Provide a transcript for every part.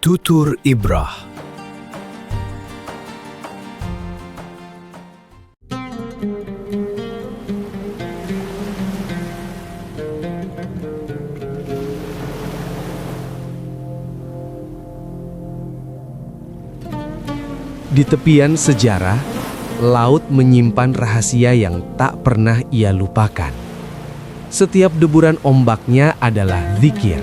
Tutur Ibrah. Di tepian sejarah, laut menyimpan rahasia yang tak pernah ia lupakan. Setiap deburan ombaknya adalah zikir,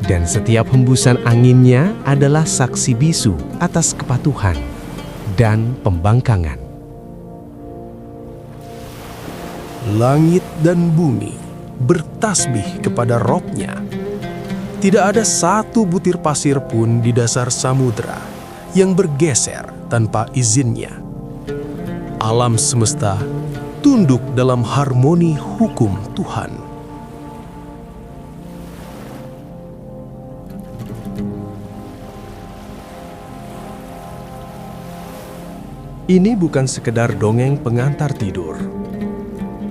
dan setiap hembusan anginnya adalah saksi bisu atas kepatuhan dan pembangkangan. Langit dan bumi bertasbih kepada Robnya. Tidak ada satu butir pasir pun di dasar samudera yang bergeser tanpa izinnya. Alam semesta tunduk dalam harmoni hukum Tuhan. Ini bukan sekedar dongeng pengantar tidur.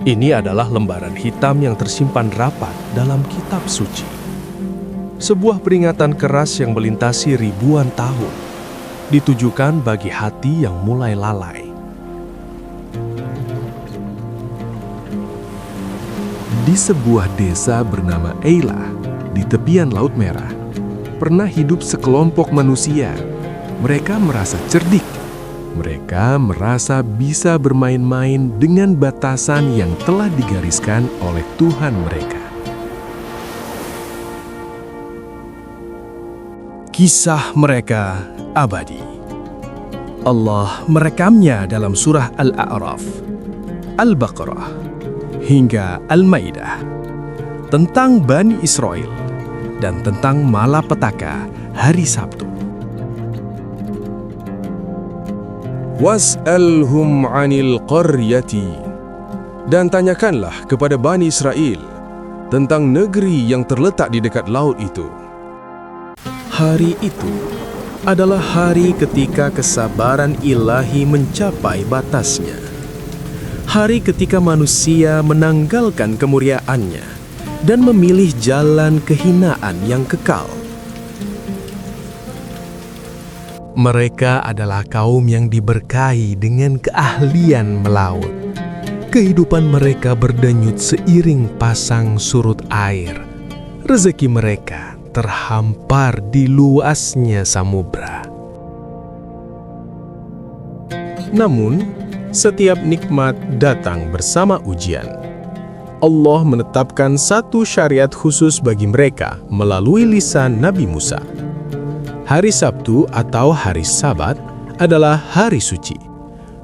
Ini adalah lembaran hitam yang tersimpan rapat dalam kitab suci. Sebuah peringatan keras yang melintasi ribuan tahun, ditujukan bagi hati yang mulai lalai. Di sebuah desa bernama Eila, di tepian Laut Merah, pernah hidup sekelompok manusia. Mereka merasa cerdik. Mereka merasa bisa bermain-main dengan batasan yang telah digariskan oleh Tuhan mereka. Kisah mereka abadi. Allah merekamnya dalam surah Al-A'raf, Al-Baqarah, hingga Al-Maidah, tentang Bani Israel dan tentang malapetaka hari Sabtu. Was'alhum 'anil qaryati, dan tanyakanlah kepada Bani Israel tentang negeri yang terletak di dekat laut itu. Hari itu adalah hari ketika kesabaran ilahi mencapai batasnya. Hari ketika manusia menanggalkan kemuliaannya dan memilih jalan kehinaan yang kekal. Mereka adalah kaum yang diberkahi dengan keahlian melaut. Kehidupan mereka berdenyut seiring pasang surut air. Rezeki mereka terhampar di luasnya samudra. Namun, setiap nikmat datang bersama ujian. Allah menetapkan satu syariat khusus bagi mereka melalui lisan Nabi Musa. Hari Sabtu atau hari Sabat adalah hari suci,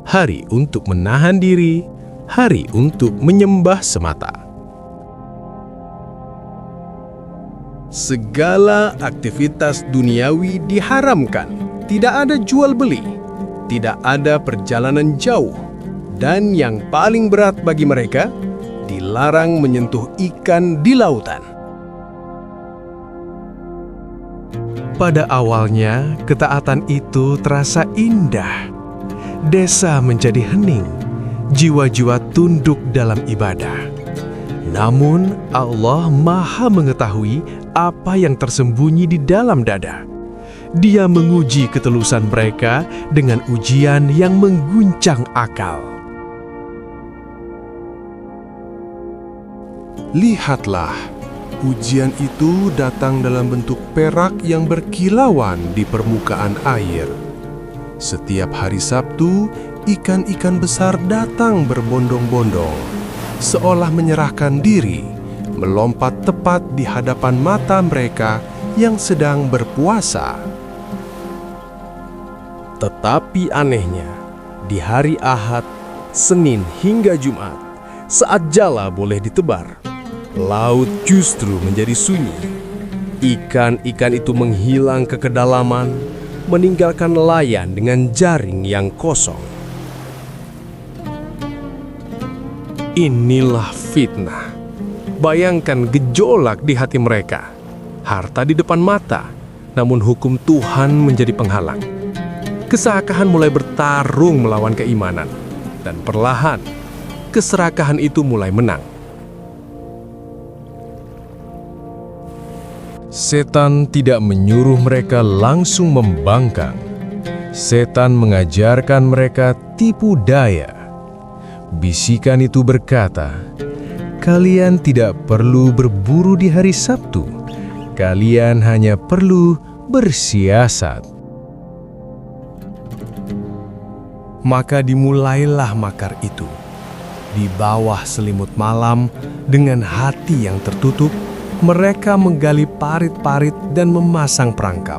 hari untuk menahan diri, hari untuk menyembah semata. Segala aktivitas duniawi diharamkan, tidak ada jual beli, tidak ada perjalanan jauh, dan yang paling berat bagi mereka, dilarang menyentuh ikan di lautan. Pada awalnya, ketaatan itu terasa indah. Desa menjadi hening, jiwa-jiwa tunduk dalam ibadah. Namun, Allah Maha mengetahui apa yang tersembunyi di dalam dada. Dia menguji ketulusan mereka dengan ujian yang mengguncang akal. Lihatlah, ujian itu datang dalam bentuk perak yang berkilauan di permukaan air. Setiap hari Sabtu, ikan-ikan besar datang berbondong-bondong, seolah menyerahkan diri, melompat tepat di hadapan mata mereka yang sedang berpuasa. Tetapi anehnya, di hari Ahad, Senin hingga Jumat, saat jala boleh ditebar, laut justru menjadi sunyi. Ikan-ikan itu menghilang ke kedalaman, meninggalkan nelayan dengan jaring yang kosong. Inilah fitnah. Bayangkan gejolak di hati mereka. Harta di depan mata, namun hukum Tuhan menjadi penghalang. Keserakahan mulai bertarung melawan keimanan, dan perlahan keserakahan itu mulai menang. Setan tidak menyuruh mereka langsung membangkang. Setan mengajarkan mereka tipu daya. Bisikan itu berkata, "Kalian tidak perlu berburu di hari Sabtu. Kalian hanya perlu bersiasat." Maka dimulailah makar itu. Di bawah selimut malam, dengan hati yang tertutup, mereka menggali parit-parit dan memasang perangkap.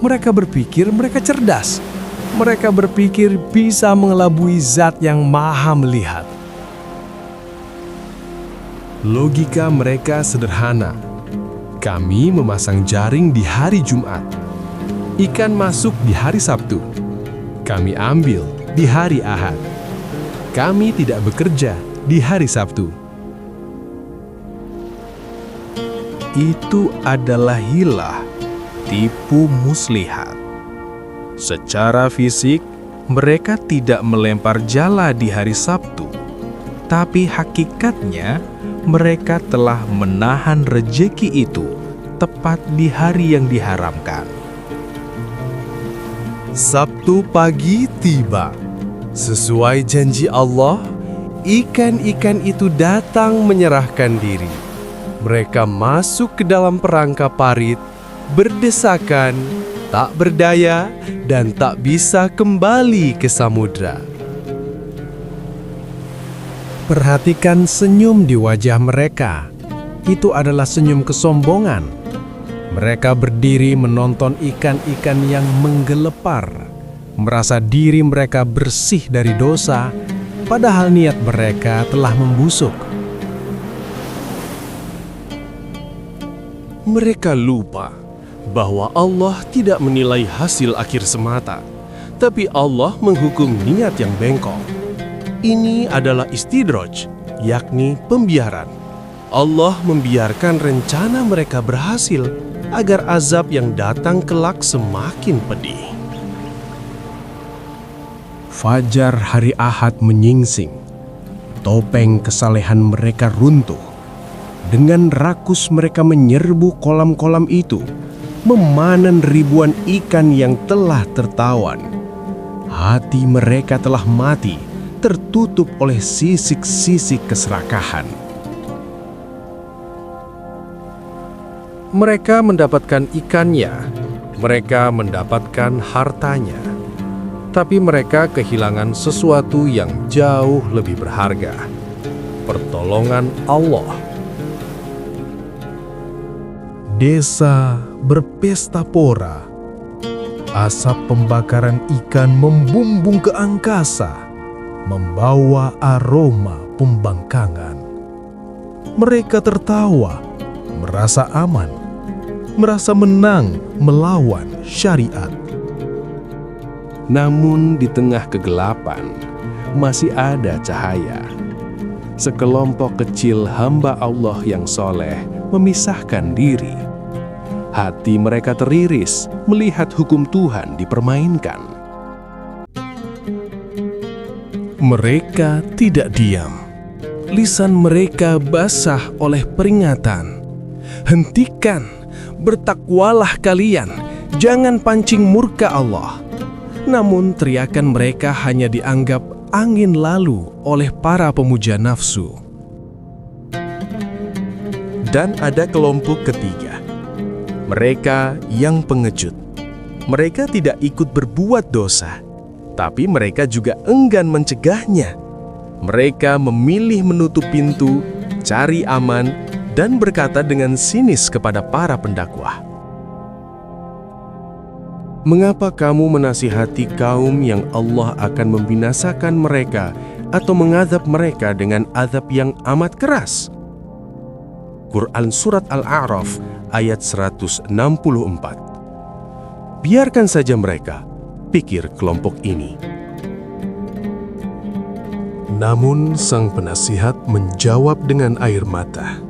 Mereka berpikir mereka cerdas. Mereka berpikir bisa mengelabui Zat yang Maha Melihat. Logika mereka sederhana. Kami memasang jaring di hari Jumat. Ikan masuk di hari Sabtu. Kami ambil di hari Ahad. Kami tidak bekerja di hari Sabtu. Itu adalah hilah, tipu muslihat. Secara fisik, mereka tidak melempar jala di hari Sabtu, tapi hakikatnya mereka telah menahan rejeki itu tepat di hari yang diharamkan. Sabtu pagi tiba. Sesuai janji Allah, ikan-ikan itu datang menyerahkan diri. Mereka masuk ke dalam perangkap parit, berdesakan, tak berdaya, dan tak bisa kembali ke samudra. Perhatikan senyum di wajah mereka. Itu adalah senyum kesombongan. Mereka berdiri menonton ikan-ikan yang menggelepar, merasa diri mereka bersih dari dosa, padahal niat mereka telah membusuk. Mereka lupa bahwa Allah tidak menilai hasil akhir semata, tapi Allah menghukum niat yang bengkok. Ini adalah istidraj, yakni pembiaran. Allah membiarkan rencana mereka berhasil agar azab yang datang kelak semakin pedih. Fajar hari Ahad menyingsing. Topeng kesalehan mereka runtuh. Dengan rakus mereka menyerbu kolam-kolam itu, memanen ribuan ikan yang telah tertawan. Hati mereka telah mati, tertutup oleh sisik-sisik keserakahan. Mereka mendapatkan ikannya, mereka mendapatkan hartanya, tapi mereka kehilangan sesuatu yang jauh lebih berharga: pertolongan Allah. Desa berpesta pora. Asap pembakaran ikan membumbung ke angkasa, membawa aroma pembangkangan. Mereka tertawa, merasa aman, merasa menang melawan syariat. Namun di tengah kegelapan, masih ada cahaya. Sekelompok kecil hamba Allah yang soleh memisahkan diri. Hati mereka teriris melihat hukum Tuhan dipermainkan. Mereka tidak diam. Lisan mereka basah oleh peringatan. Hentikan, bertakwalah kalian, jangan pancing murka Allah. Namun teriakan mereka hanya dianggap angin lalu oleh para pemuja nafsu. Dan ada kelompok ketiga. Mereka yang pengecut. Mereka tidak ikut berbuat dosa, tapi mereka juga enggan mencegahnya. Mereka memilih menutup pintu, cari aman, dan berkata dengan sinis kepada para pendakwah, "Mengapa kamu menasihati kaum yang Allah akan membinasakan mereka atau mengazab mereka dengan azab yang amat keras?" Quran Surat Al-A'raf ayat 164. Biarkan saja mereka, pikir kelompok ini. Namun sang penasihat menjawab dengan air mata,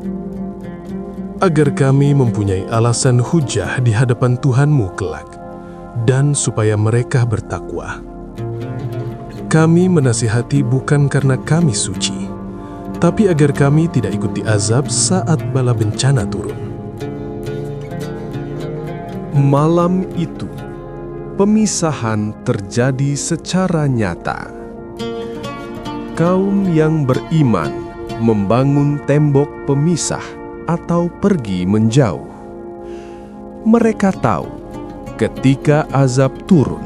"Agar kami mempunyai alasan hujah di hadapan Tuhanmu kelak, dan supaya mereka bertakwa. Kami menasihati bukan karena kami suci, tapi agar kami tidak ikut diazab saat bala bencana turun." Malam itu, pemisahan terjadi secara nyata. Kaum yang beriman membangun tembok pemisah atau pergi menjauh. Mereka tahu ketika azab turun,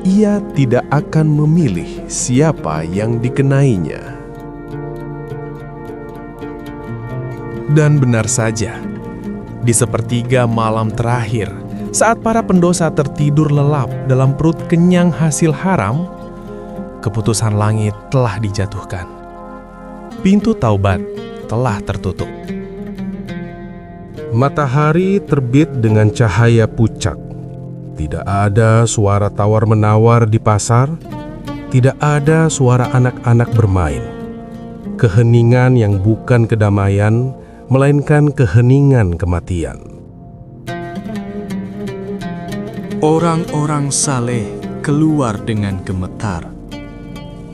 ia tidak akan memilih siapa yang dikenainya. Dan benar saja, di sepertiga malam terakhir, saat para pendosa tertidur lelap dalam perut kenyang hasil haram, keputusan langit telah dijatuhkan. Pintu taubat telah tertutup. Matahari terbit dengan cahaya pucat. Tidak ada suara tawar-menawar di pasar, tidak ada suara anak-anak bermain. Keheningan yang bukan kedamaian, melainkan keheningan kematian. Orang-orang saleh keluar dengan gemetar.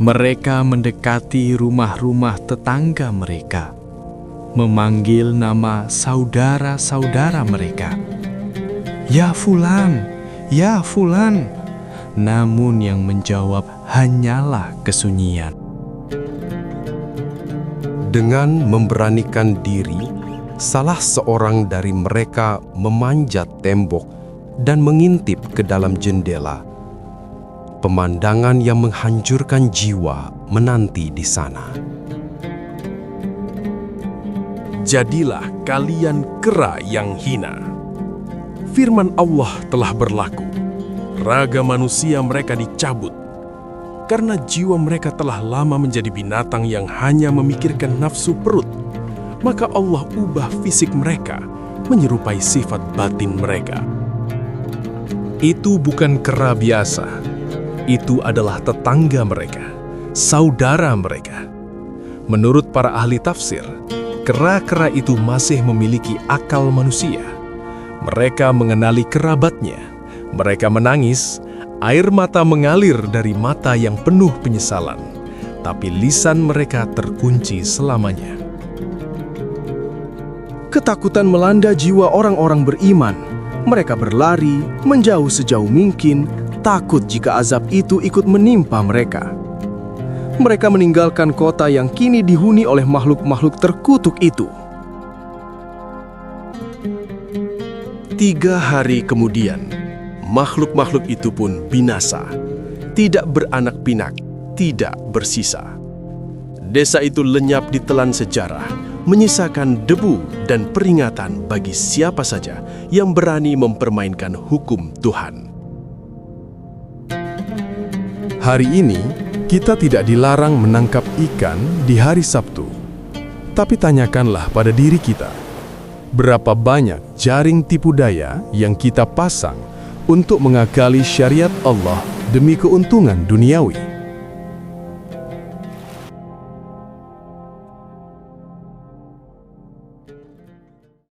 Mereka mendekati rumah-rumah tetangga mereka, memanggil nama saudara-saudara mereka. "Ya Fulan, ya Fulan." Namun yang menjawab hanyalah kesunyian. Dengan memberanikan diri, salah seorang dari mereka memanjat tembok dan mengintip ke dalam jendela. Pemandangan yang menghancurkan jiwa menanti di sana. Jadilah kalian kera yang hina. Firman Allah telah berlaku. Raga manusia mereka dicabut. Karena jiwa mereka telah lama menjadi binatang yang hanya memikirkan nafsu perut, maka Allah ubah fisik mereka menyerupai sifat batin mereka. Itu bukan kera biasa. Itu adalah tetangga mereka, saudara mereka. Menurut para ahli tafsir, kera-kera itu masih memiliki akal manusia. Mereka mengenali kerabatnya. Mereka menangis, air mata mengalir dari mata yang penuh penyesalan, tapi lisan mereka terkunci selamanya. Ketakutan melanda jiwa orang-orang beriman. Mereka berlari, menjauh sejauh mungkin, takut jika azab itu ikut menimpa mereka. Mereka meninggalkan kota yang kini dihuni oleh makhluk-makhluk terkutuk itu. 3 hari kemudian, makhluk-makhluk itu pun binasa, tidak beranak pinak, tidak bersisa. Desa itu lenyap di telan sejarah, menyisakan debu dan peringatan bagi siapa saja yang berani mempermainkan hukum Tuhan. Hari ini, kita tidak dilarang menangkap ikan di hari Sabtu. Tapi tanyakanlah pada diri kita, berapa banyak jaring tipu daya yang kita pasang untuk mengakali syariat Allah demi keuntungan duniawi?